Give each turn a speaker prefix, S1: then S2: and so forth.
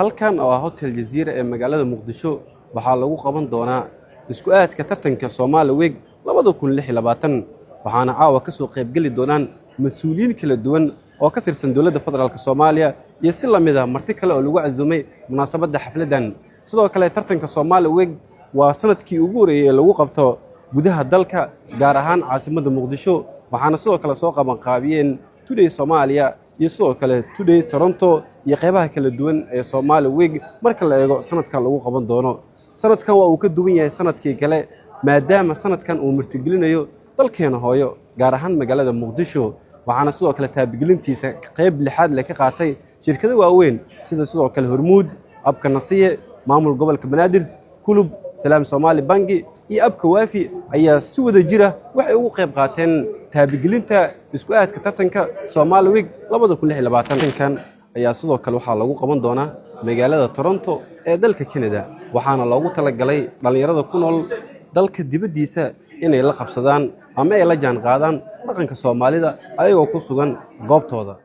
S1: halkan oo ah Hotel Jazeera ee magaalada Muqdisho waxaa lagu qaban doonaa isku aadka tartanka Somali Week 2026 waxaana caawa ka soo qayb gali doonaan mas'uuliyiin kala duwan oo ka tirsan dawladda federaalka Soomaaliya iyo si la mid ah marti kale oo lagu casuumay munaasabadda xafladan sidoo kale tartanka Somali Week waa sanadkii ugu horeeyay ee lagu qabto gudaha dalka gaar ahaan caasimadda Muqdisho waxaana sidoo kale soo qaban qaabiyeen Today Soomaaliya iyo sidoo kale Today Toronto iyo qaybaha kala duwan ee Somali Week marka la eego sanadkan lagu qaban doono sanadkan waa uu ka duwan yahay sanadkii kale maadaama sanadkan uu martigelinayo dalkeena hooyo gaar ahaan magaalada Muqdisho waxaana sidoo kale taabigelintiisa qayb lixaad leh ka qaatay shirkado waaweyn sida sidoo kale Hormuud abka Nasiye maamul gobolka Banaadir kulub Salaam Somali Bangi iyo abka Waafi ayaa si wada jira waxay ugu qayb qaateen taabigelinta isku aadka tartanka Somali Week 2026 ayaa sidoo kale waxa lagu qaban doonaa magaalada Toronto ee dalka Canada waxaana loogu talagalay dhalinyarada ku nool dalka dibadiisa inay la qabsadaan ama ay la jaan qaadaan dhaqanka Soomaalida ayagoo ku sugan goobtooda